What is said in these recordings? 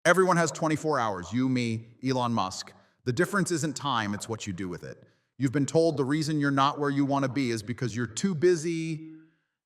Everyone has 24 hours, you, me, Elon Musk. The difference isn't time, it's what you do with it. You've been told the reason you're not where you want to be is because you're too busy,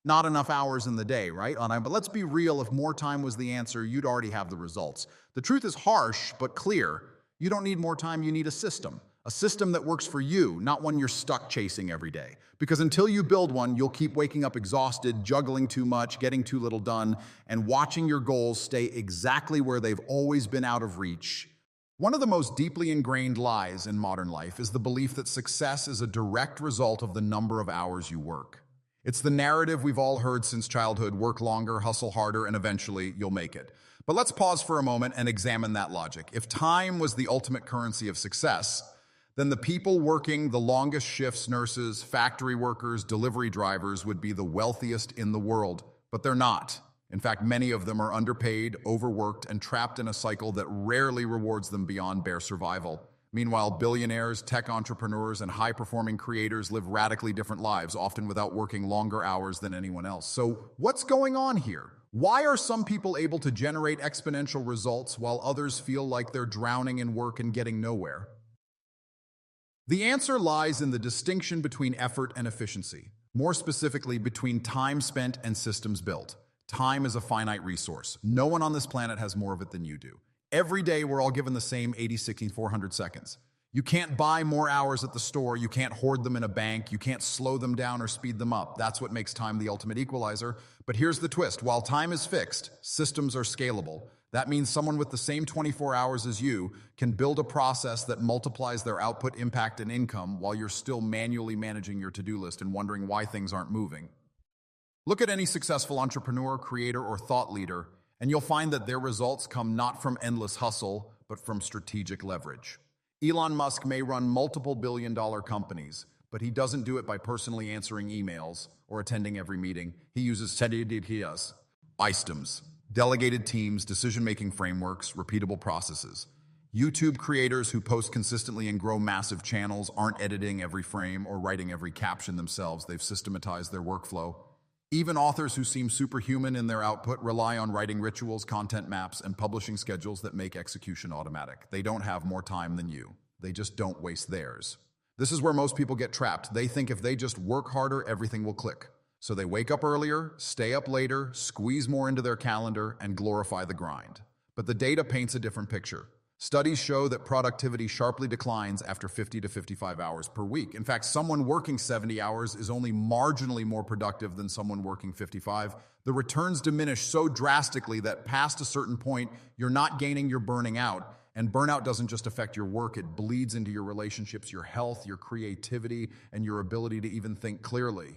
not enough hours in the day, right? But let's be real, if more time was the answer, you'd already have the results. The truth is harsh, but clear. You don't need more time, you need a system. A system that works for you, not one you're stuck chasing every day. Because until you build one, you'll keep waking up exhausted, juggling too much, getting too little done, and watching your goals stay exactly where they've always been out of reach. One of the most deeply ingrained lies in modern life is the belief that success is a direct result of the number of hours you work. It's the narrative we've all heard since childhood: work longer, hustle harder, and eventually you'll make it. But let's pause for a moment and examine that logic. If time was the ultimate currency of success, then the people working the longest shifts, nurses, factory workers, delivery drivers, would be the wealthiest in the world. But they're not. In fact, many of them are underpaid, overworked, and trapped in a cycle that rarely rewards them beyond bare survival. Meanwhile, billionaires, tech entrepreneurs, and high-performing creators live radically different lives, often without working longer hours than anyone else. So what's going on here? Why are some people able to generate exponential results while others feel like they're drowning in work and getting nowhere? The answer lies in the distinction between effort and efficiency, more specifically between time spent and systems built. Time is a finite resource. No one on this planet has more of it than you do. Every day, we're all given the same 80, 60, 400 seconds. You can't buy more hours at the store. You can't hoard them in a bank. You can't slow them down or speed them up. That's what makes time the ultimate equalizer. But here's the twist. While time is fixed, systems are scalable. That means someone with the same 24 hours as you can build a process that multiplies their output, impact, and income while you're still manually managing your to-do list and wondering why things aren't moving. Look at any successful entrepreneur, creator, or thought leader, and you'll find that their results come not from endless hustle, but from strategic leverage. Elon Musk may run multiple billion-dollar companies, but he doesn't do it by personally answering emails or attending every meeting. He uses systems, delegated teams, decision-making frameworks, repeatable processes. YouTube creators who post consistently and grow massive channels aren't editing every frame or writing every caption themselves. They've systematized their workflow. Even authors who seem superhuman in their output rely on writing rituals, content maps, and publishing schedules that make execution automatic. They don't have more time than you. They just don't waste theirs. This is where most people get trapped. They think if they just work harder, everything will click. So they wake up earlier, stay up later, squeeze more into their calendar, and glorify the grind. But the data paints a different picture. Studies show that productivity sharply declines after 50 to 55 hours per week. In fact, someone working 70 hours is only marginally more productive than someone working 55. The returns diminish so drastically that past a certain point, you're not gaining, you're burning out. And burnout doesn't just affect your work, it bleeds into your relationships, your health, your creativity, and your ability to even think clearly.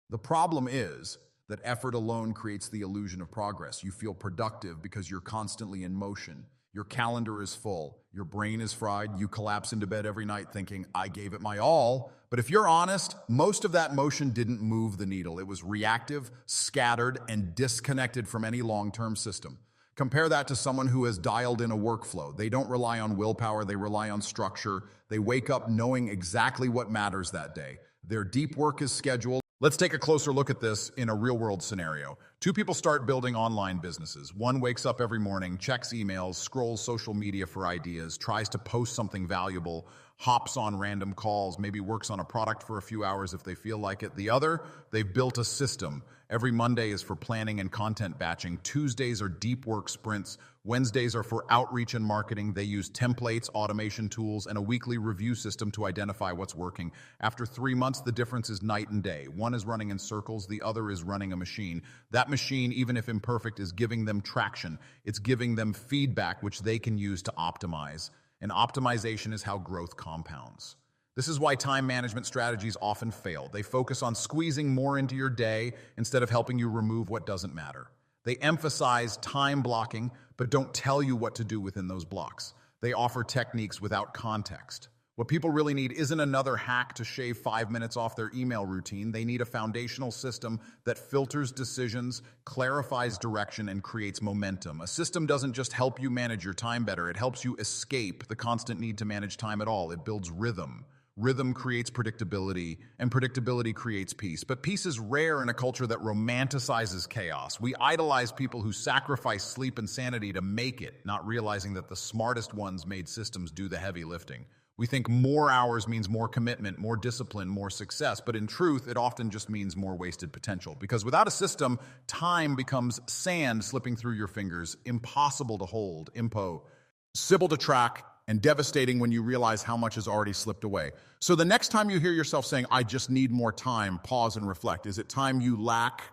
The problem is that effort alone creates the illusion of progress. You feel productive because you're constantly in motion. Your calendar is full. Your brain is fried. You collapse into bed every night thinking, I gave it my all. But if you're honest, most of that motion didn't move the needle. It was reactive, scattered, and disconnected from any long-term system. Compare that to someone who has dialed in a workflow. They don't rely on willpower. They rely on structure. They wake up knowing exactly what matters that day. Their deep work is scheduled. Let's take a closer look at this in a real-world scenario. Two people start building online businesses. One wakes up every morning, checks emails, scrolls social media for ideas, tries to post something valuable, hops on random calls, maybe works on a product for a few hours if they feel like it. The other, they've built a system. Every Monday is for planning and content batching. Tuesdays are deep work sprints. Wednesdays are for outreach and marketing. They use templates, automation tools, and a weekly review system to identify what's working. After 3 months, the difference is night and day. One is running in circles, the other is running a machine. That machine, even if imperfect, is giving them traction. It's giving them feedback, which they can use to optimize. And optimization is how growth compounds. This is why time management strategies often fail. They focus on squeezing more into your day instead of helping you remove what doesn't matter. They emphasize time blocking, but don't tell you what to do within those blocks. They offer techniques without context. What people really need isn't another hack to shave 5 minutes off their email routine. They need a foundational system that filters decisions, clarifies direction, and creates momentum. A system doesn't just help you manage your time better. It helps you escape the constant need to manage time at all. It builds rhythm. Rhythm creates predictability, and predictability creates peace. But peace is rare in a culture that romanticizes chaos. We idolize people who sacrifice sleep and sanity to make it, not realizing that the smartest ones made systems do the heavy lifting. We think more hours means more commitment, more discipline, more success, but in truth, it often just means more wasted potential. Because without a system, time becomes sand slipping through your fingers, impossible to hold, impossible to track, and devastating when you realize how much has already slipped away. So the next time you hear yourself saying, I just need more time, pause and reflect. Is it time you lack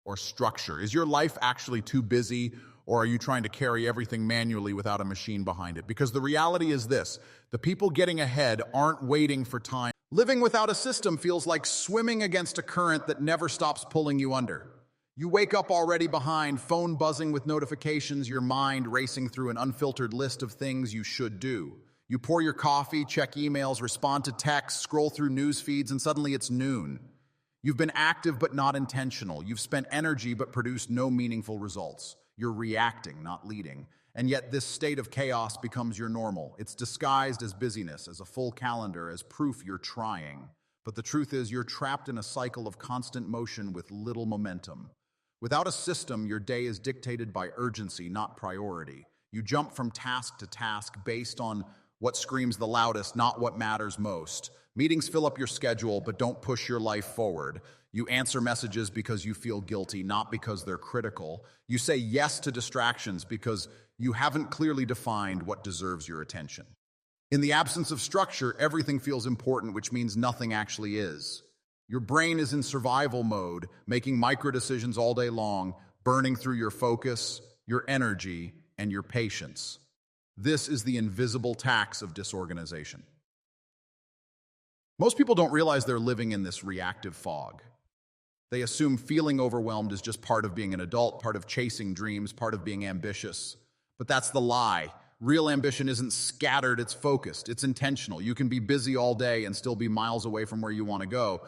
or structure? Is your life actually too busy, or are you trying to carry everything manually without a machine behind it? Because the reality is this: the people getting ahead aren't waiting for time. Living without a system feels like swimming against a current that never stops pulling you under. You wake up already behind, phone buzzing with notifications, your mind racing through an unfiltered list of things you should do. You pour your coffee, check emails, respond to texts, scroll through news feeds, and suddenly it's noon. You've been active but not intentional. You've spent energy but produced no meaningful results. You're reacting, not leading. And yet this state of chaos becomes your normal. It's disguised as busyness, as a full calendar, as proof you're trying. But the truth is, you're trapped in a cycle of constant motion with little momentum. Without a system, your day is dictated by urgency, not priority. You jump from task to task based on what screams the loudest, not what matters most. Meetings fill up your schedule, but don't push your life forward. You answer messages because you feel guilty, not because they're critical. You say yes to distractions because you haven't clearly defined what deserves your attention. In the absence of structure, everything feels important, which means nothing actually is. Your brain is in survival mode, making micro decisions all day long, burning through your focus, your energy, and your patience. This is the invisible tax of disorganization. Most people don't realize they're living in this reactive fog. They assume feeling overwhelmed is just part of being an adult, part of chasing dreams, part of being ambitious. But that's the lie. Real ambition isn't scattered, it's focused, it's intentional. You can be busy all day and still be miles away from where you want to go.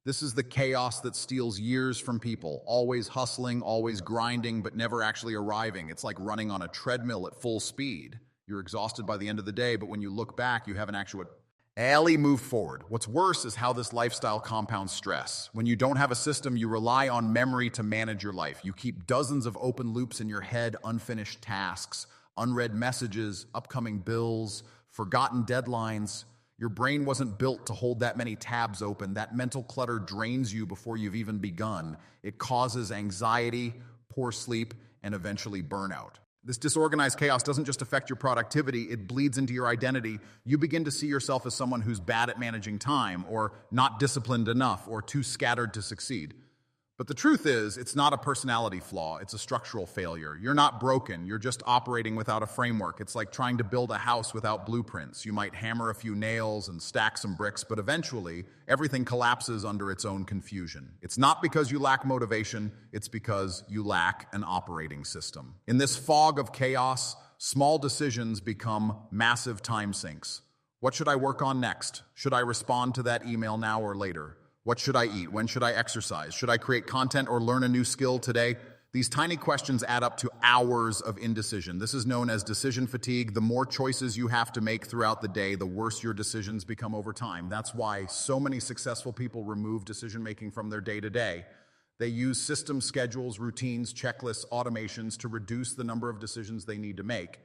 This is the chaos that steals years from people, always hustling, always grinding, but never actually arriving. It's like running on a treadmill at full speed. You're exhausted by the end of the day, but when you look back, you haven't actually moved forward. What's worse is how this lifestyle compounds stress. When you don't have a system, you rely on memory to manage your life. You keep dozens of open loops in your head, unfinished tasks, unread messages, upcoming bills, forgotten deadlines. Your brain wasn't built to hold that many tabs open. That mental clutter drains you before you've even begun. It causes anxiety, poor sleep, and eventually burnout. This disorganized chaos doesn't just affect your productivity, it bleeds into your identity. You begin to see yourself as someone who's bad at managing time, or not disciplined enough, or too scattered to succeed. But the truth is, it's not a personality flaw, it's a structural failure. You're not broken, you're just operating without a framework. It's like trying to build a house without blueprints. You might hammer a few nails and stack some bricks, but eventually, everything collapses under its own confusion. It's not because you lack motivation, it's because you lack an operating system. In this fog of chaos, small decisions become massive time sinks. What should I work on next? Should I respond to that email now or later? What should I eat? When should I exercise? Should I create content or learn a new skill today? These tiny questions add up to hours of indecision. This is known as decision fatigue. The more choices you have to make throughout the day, the worse your decisions become over time. That's why so many successful people remove decision-making from their day-to-day. They use systems, schedules, routines, checklists, automations to reduce the number of decisions they need to make.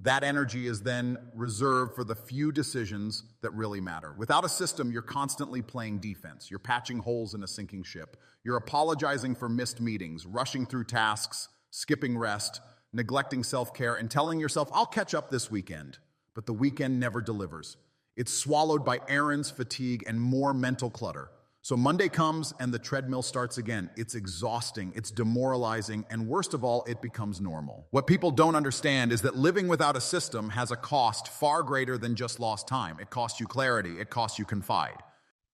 That energy is then reserved for the few decisions that really matter. Without a system, you're constantly playing defense. You're patching holes in a sinking ship. You're apologizing for missed meetings, rushing through tasks, skipping rest, neglecting self-care, and telling yourself, I'll catch up this weekend. But the weekend never delivers. It's swallowed by errands, fatigue, and more mental clutter. So Monday comes and the treadmill starts again. It's exhausting, it's demoralizing, and worst of all, it becomes normal. What people don't understand is that living without a system has a cost far greater than just lost time. It costs you clarity, it costs you confide.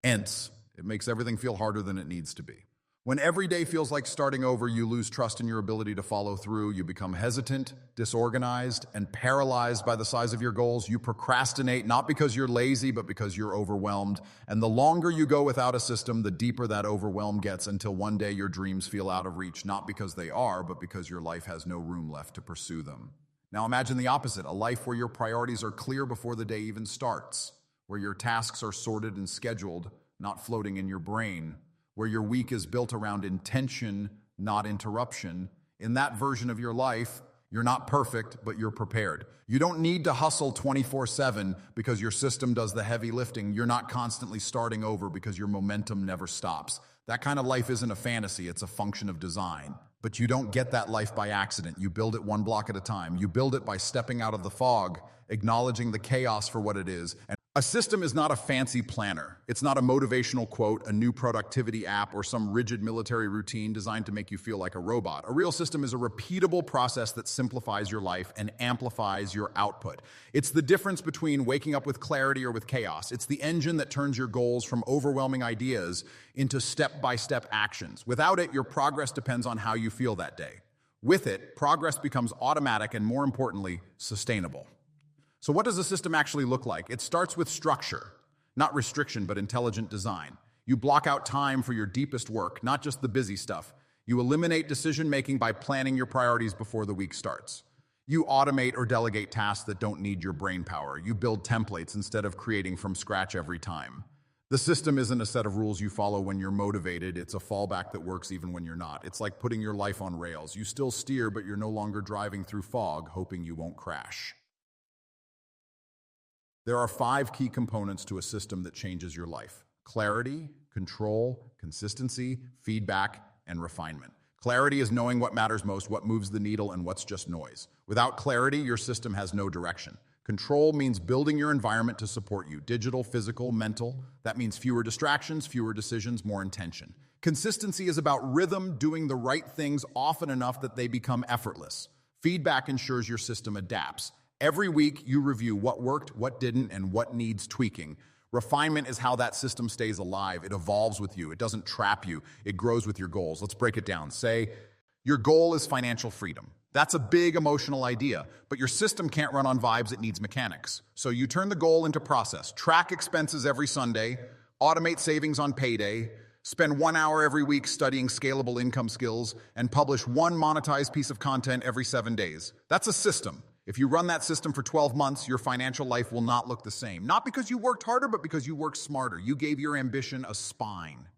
Hence, it makes everything feel harder than it needs to be. When every day feels like starting over, you lose trust in your ability to follow through. You become hesitant, disorganized, and paralyzed by the size of your goals. You procrastinate, not because you're lazy, but because you're overwhelmed. And the longer you go without a system, the deeper that overwhelm gets, until one day your dreams feel out of reach, not because they are, but because your life has no room left to pursue them. Now imagine the opposite, a life where your priorities are clear before the day even starts. where your tasks are sorted and scheduled, not floating in your brain, where your week is built around intention, not interruption. In that version of your life, you're not perfect, but you're prepared. You don't need to hustle 24/7 because your system does the heavy lifting. You're not constantly starting over because your momentum never stops. That kind of life isn't a fantasy, it's a function of design. But you don't get that life by accident. You build it one block at a time. You build it by stepping out of the fog, acknowledging the chaos for what it is. And a system is not a fancy planner. It's not a motivational quote, a new productivity app, or some rigid military routine designed to make you feel like a robot. A real system is a repeatable process that simplifies your life and amplifies your output. It's the difference between waking up with clarity or with chaos. It's the engine that turns your goals from overwhelming ideas into step-by-step actions. Without it, your progress depends on how you feel that day. With it, progress becomes automatic and, more importantly, sustainable. So what does a system actually look like? It starts with structure, not restriction, but intelligent design. You block out time for your deepest work, not just the busy stuff. You eliminate decision-making by planning your priorities before the week starts. You automate or delegate tasks that don't need your brain power. You build templates instead of creating from scratch every time. The system isn't a set of rules you follow when you're motivated. It's a fallback that works even when you're not. It's like putting your life on rails. You still steer, but you're no longer driving through fog, hoping you won't crash. There are 5 key components to a system that changes your life: clarity, control, consistency, feedback, and refinement. Clarity is knowing what matters most, what moves the needle, and what's just noise. Without clarity, your system has no direction. Control means building your environment to support you: digital, physical, mental. That means fewer distractions, fewer decisions, more intention. Consistency is about rhythm, doing the right things often enough that they become effortless. Feedback ensures your system adapts. Every week, you review what worked, what didn't, and what needs tweaking. Refinement is how that system stays alive. It evolves with you. It doesn't trap you. It grows with your goals. Let's break it down. Say, your goal is financial freedom. That's a big emotional idea, but your system can't run on vibes, it needs mechanics. So you turn the goal into process. Track expenses every Sunday, automate savings on payday, spend 1 hour every week studying scalable income skills, and publish one monetized piece of content every 7 days. That's a system. If you run that system for 12 months, your financial life will not look the same. Not because you worked harder, but because you worked smarter. You gave your ambition a spine.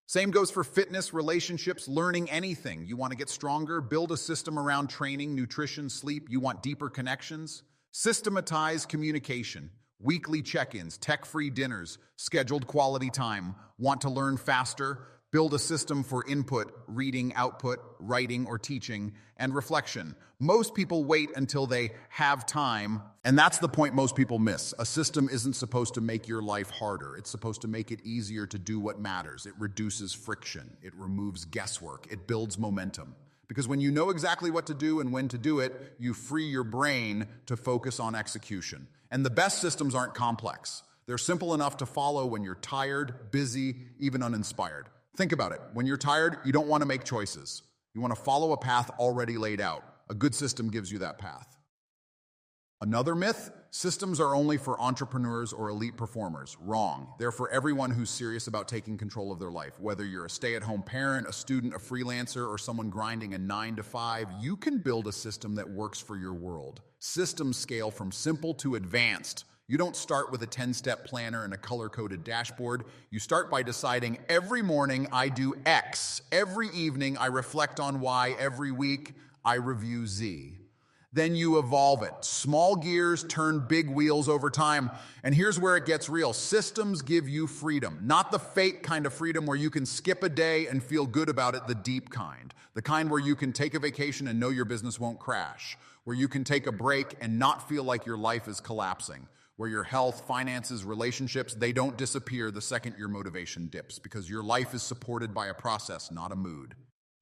Same goes for fitness, relationships, learning anything. You want to get stronger? Build a system around training, nutrition, sleep. You want deeper connections? Systematize communication. Weekly check-ins, tech-free dinners, scheduled quality time. Want to learn faster? Build a system for input, reading, output, writing, or teaching, and reflection. Most people wait until they have time, and that's the point most people miss. A system isn't supposed to make your life harder. It's supposed to make it easier to do what matters. It reduces friction. It removes guesswork. It builds momentum. Because when you know exactly what to do and when to do it, you free your brain to focus on execution. And the best systems aren't complex. They're simple enough to follow when you're tired, busy, even uninspired. Think about it. When you're tired, you don't want to make choices. You want to follow a path already laid out. A good system gives you that path. Another myth: systems are only for entrepreneurs or elite performers. Wrong. They're for everyone who's serious about taking control of their life. Whether you're a stay-at-home parent, a student, a freelancer, or someone grinding a 9-to-5, you can build a system that works for your world. Systems scale from simple to advanced. You don't start with a 10-step planner and a color-coded dashboard. You start by deciding, every morning I do X. Every evening I reflect on Y. Every week I review Z. Then you evolve it. Small gears turn big wheels over time. And here's where it gets real. Systems give you freedom. Not the fake kind of freedom where you can skip a day and feel good about it, the deep kind. The kind where you can take a vacation and know your business won't crash. Where you can take a break and not feel like your life is collapsing. Where your health, finances, relationships, they don't disappear the second your motivation dips, because your life is supported by a process, not a mood.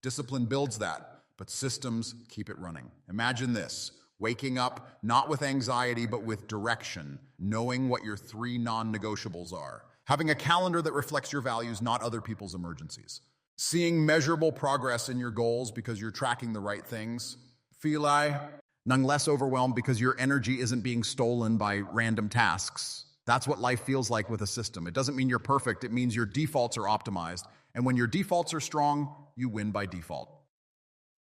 Discipline builds that, but systems keep it running. Imagine this: waking up not with anxiety, but with direction, knowing what your 3 non-negotiables are. Having a calendar that reflects your values, not other people's emergencies. Seeing measurable progress in your goals because you're tracking the right things. Feel none less overwhelmed because your energy isn't being stolen by random tasks. That's what life feels like with a system. It doesn't mean you're perfect. It means your defaults are optimized. And when your defaults are strong, you win by default.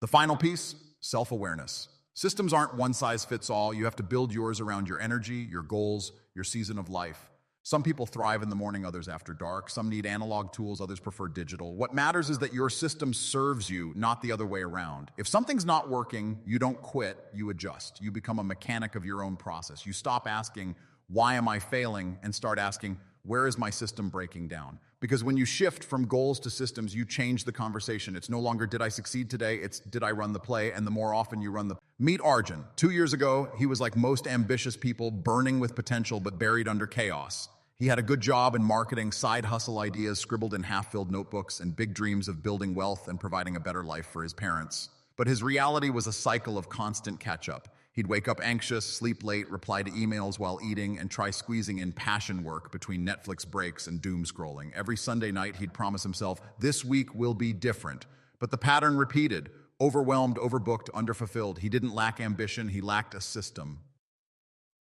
The final piece: self-awareness. Systems aren't one size fits all. You have to build yours around your energy, your goals, your season of life. Some people thrive in the morning, others after dark. Some need analog tools, others prefer digital. What matters is that your system serves you, not the other way around. If something's not working, you don't quit, you adjust. You become a mechanic of your own process. You stop asking, why am I failing? And start asking, where is my system breaking down? Because when you shift from goals to systems, you change the conversation. It's no longer, did I succeed today? It's, did I run the play? And the more often you run the... Meet Arjun. 2 years ago, he was like most ambitious people, burning with potential but buried under chaos. He had a good job in marketing, side hustle ideas scribbled in half-filled notebooks, and big dreams of building wealth and providing a better life for his parents. But his reality was a cycle of constant catch-up. He'd wake up anxious, sleep late, reply to emails while eating, and try squeezing in passion work between Netflix breaks and doom scrolling. Every Sunday night, he'd promise himself, this week will be different. But the pattern repeated. Overwhelmed, overbooked, underfulfilled. He didn't lack ambition, he lacked a system.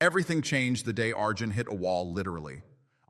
Everything changed the day Arjun hit a wall, literally.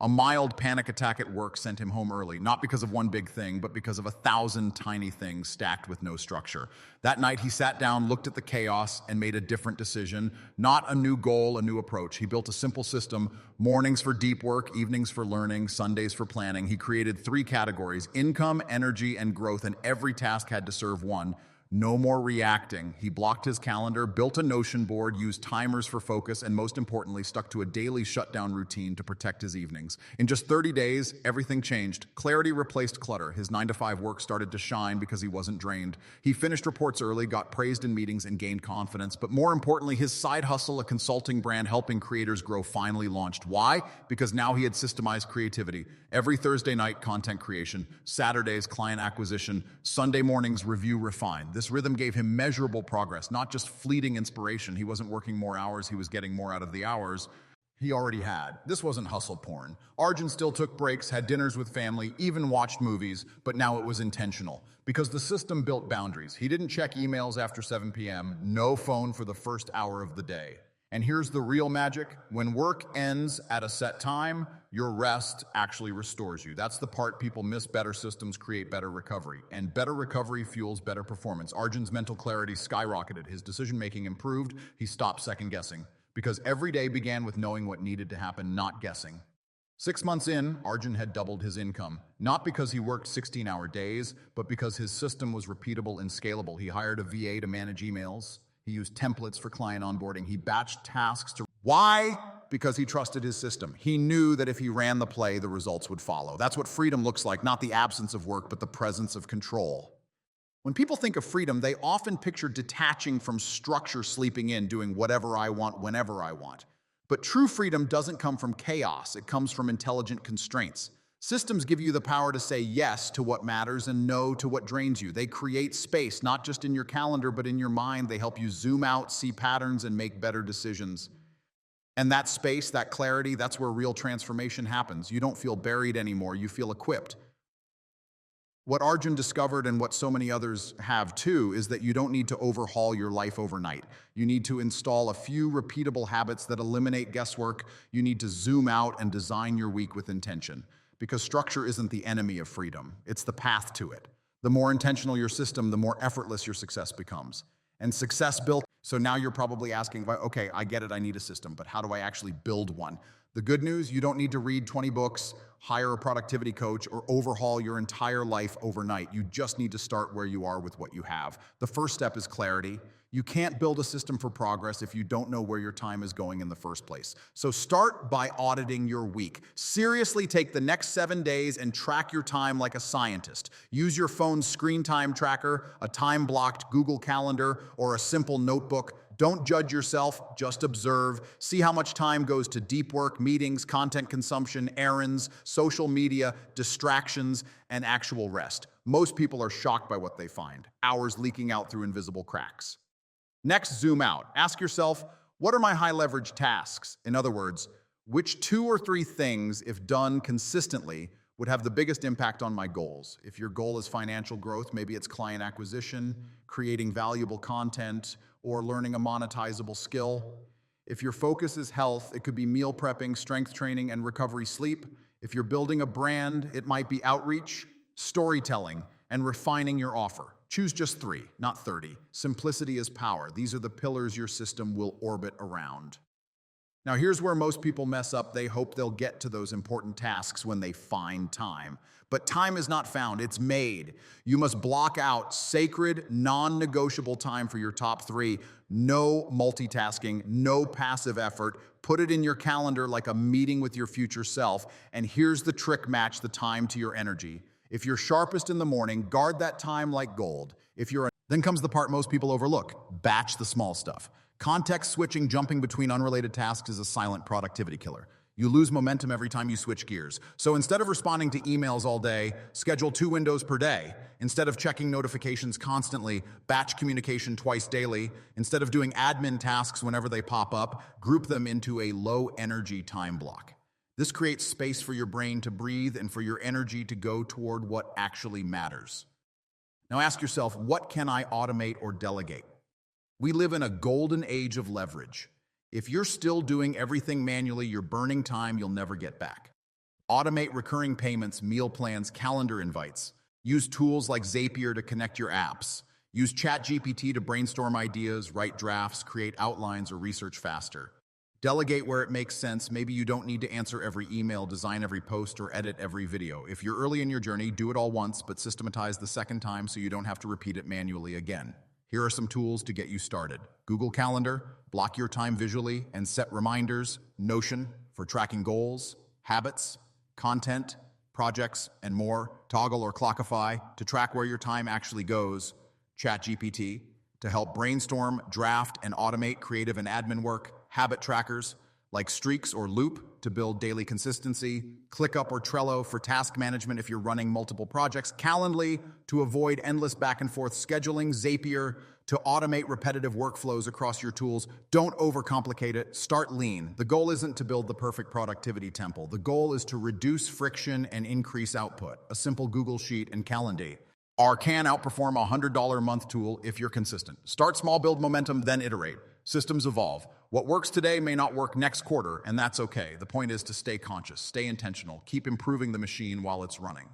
A mild panic attack at work sent him home early, not because of one big thing, but because of 1,000 tiny things stacked with no structure. That night, he sat down, looked at the chaos, and made a different decision. Not a new goal, a new approach. He built a simple system: mornings for deep work, evenings for learning, Sundays for planning. He created 3 categories: income, energy, and growth, and every task had to serve one. No more reacting. He blocked his calendar, built a Notion board, used timers for focus, and most importantly, stuck to a daily shutdown routine to protect his evenings. In just 30 days, everything changed. Clarity replaced clutter. His 9-to-5 work started to shine because he wasn't drained. He finished reports early, got praised in meetings, and gained confidence. But more importantly, his side hustle, a consulting brand helping creators grow, finally launched. Why? Because now he had systemized creativity. Every Thursday night, content creation. Saturdays, client acquisition. Sunday mornings, review, refine. This rhythm gave him measurable progress, not just fleeting inspiration. He wasn't working more hours, he was getting more out of the hours he already had. This wasn't hustle porn. Arjun still took breaks, had dinners with family, even watched movies, but now it was intentional. Because the system built boundaries. He didn't check emails after 7 p.m., no phone for the first hour of the day. And here's the real magic. When work ends at a set time, your rest actually restores you. That's the part people miss. Better systems create better recovery, and better recovery fuels better performance. Arjun's mental clarity skyrocketed. His decision-making improved. He stopped second-guessing, because every day began with knowing what needed to happen, not guessing. 6 months in, Arjun had doubled his income, not because he worked 16-hour days, but because his system was repeatable and scalable. He hired a VA to manage emails. He used templates for client onboarding. He batched tasks to... Why? Because he trusted his system. He knew that if he ran the play, the results would follow. That's what freedom looks like, not the absence of work, but the presence of control. When people think of freedom, they often picture detaching from structure, sleeping in, doing whatever I want, whenever I want. But true freedom doesn't come from chaos. It comes from intelligent constraints. Systems give you the power to say yes to what matters and no to what drains you. They create space, not just in your calendar, but in your mind. They help you zoom out, see patterns, and make better decisions. And that space, that clarity, that's where real transformation happens. You don't feel buried anymore. You feel equipped. What Arjun discovered, and what so many others have too, is that you don't need to overhaul your life overnight. You need to install a few repeatable habits that eliminate guesswork. You need to zoom out and design your week with intention. Because structure isn't the enemy of freedom. It's the path to it. The more intentional your system, the more effortless your success becomes. And success built... So now you're probably asking, okay, I get it, I need a system, but how do I actually build one? The good news, you don't need to read 20 books, hire a productivity coach, or overhaul your entire life overnight. You just need to start where you are with what you have. The first step is clarity. You can't build a system for progress if you don't know where your time is going in the first place. So start by auditing your week. Seriously, take the next 7 days and track your time like a scientist. Use your phone's screen time tracker, a time-blocked Google Calendar, or a simple notebook. Don't judge yourself, just observe. See how much time goes to deep work, meetings, content consumption, errands, social media, distractions, and actual rest. Most people are shocked by what they find. Hours leaking out through invisible cracks. Next, zoom out. Ask yourself, what are my high-leverage tasks? In other words, which 2 or 3 things, if done consistently, would have the biggest impact on my goals? If your goal is financial growth, maybe it's client acquisition, creating valuable content, or learning a monetizable skill. If your focus is health, it could be meal prepping, strength training, and recovery sleep. If you're building a brand, it might be outreach, storytelling, and refining your offer. Choose just 3, not 30. Simplicity is power. These are the pillars your system will orbit around. Now, here's where most people mess up. They hope they'll get to those important tasks when they find time. But time is not found, it's made. You must block out sacred, non-negotiable time for your top three. No multitasking, no passive effort. Put it in your calendar like a meeting with your future self. And here's the trick: match the time to your energy. If you're sharpest in the morning, guard that time like gold. Then comes the part most people overlook: batch the small stuff. Context switching, jumping between unrelated tasks, is a silent productivity killer. You lose momentum every time you switch gears. So instead of responding to emails all day, schedule 2 windows per day. Instead of checking notifications constantly, batch communication twice daily. Instead of doing admin tasks whenever they pop up, group them into a low-energy time block. This creates space for your brain to breathe and for your energy to go toward what actually matters. Now ask yourself, what can I automate or delegate? We live in a golden age of leverage. If you're still doing everything manually, you're burning time you'll never get back. Automate recurring payments, meal plans, calendar invites. Use tools like Zapier to connect your apps. Use ChatGPT to brainstorm ideas, write drafts, create outlines, or research faster. Delegate where it makes sense. Maybe you don't need to answer every email, design every post, or edit every video. If you're early in your journey, do it all once, but systematize the second time so you don't have to repeat it manually again. Here are some tools to get you started. Google Calendar, block your time visually and set reminders. Notion for tracking goals, habits, content, projects, and more. Toggle or Clockify to track where your time actually goes. ChatGPT to help brainstorm, draft, and automate creative and admin work. Habit trackers like Streaks or Loop to build daily consistency. ClickUp or Trello for task management if you're running multiple projects. Calendly to avoid endless back and forth scheduling. Zapier to automate repetitive workflows across your tools. Don't overcomplicate it. Start lean. The goal isn't to build the perfect productivity temple. The goal is to reduce friction and increase output. A simple Google Sheet and Calendly can outperform a $100 a month tool if you're consistent. Start small, build momentum, then iterate. Systems evolve. What works today may not work next quarter, and that's okay. The point is to stay conscious, stay intentional, keep improving the machine while it's running.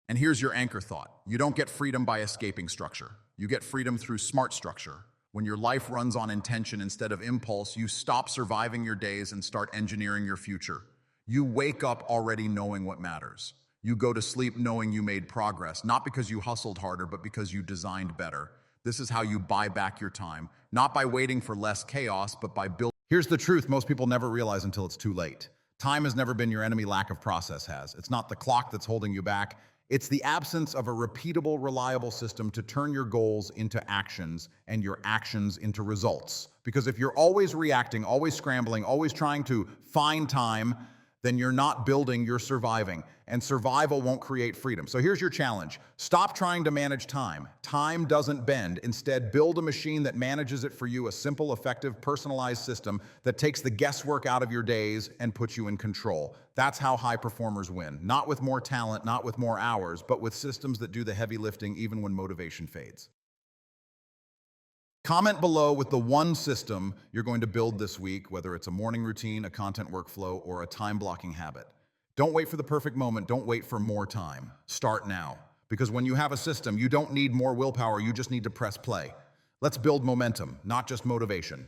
And here's your anchor thought. You don't get freedom by escaping structure. You get freedom through smart structure. When your life runs on intention instead of impulse, you stop surviving your days and start engineering your future. You wake up already knowing what matters. You go to sleep knowing you made progress, not because you hustled harder, but because you designed better. This is how you buy back your time, not by waiting for less chaos, but by building. Here's the truth most people never realize until it's too late. Time has never been your enemy, lack of process has. It's not the clock that's holding you back. It's the absence of a repeatable, reliable system to turn your goals into actions and your actions into results. Because if you're always reacting, always scrambling, always trying to find time, then you're not building, you're surviving. And survival won't create freedom. So here's your challenge. Stop trying to manage time. Time doesn't bend. Instead, build a machine that manages it for you, a simple, effective, personalized system that takes the guesswork out of your days and puts you in control. That's how high performers win. Not with more talent, not with more hours, but with systems that do the heavy lifting even when motivation fades. Comment below with the one system you're going to build this week, whether it's a morning routine, a content workflow, or a time blocking habit. Don't wait for the perfect moment. Don't wait for more time. Start now. Because when you have a system, you don't need more willpower. You just need to press play. Let's build momentum, not just motivation.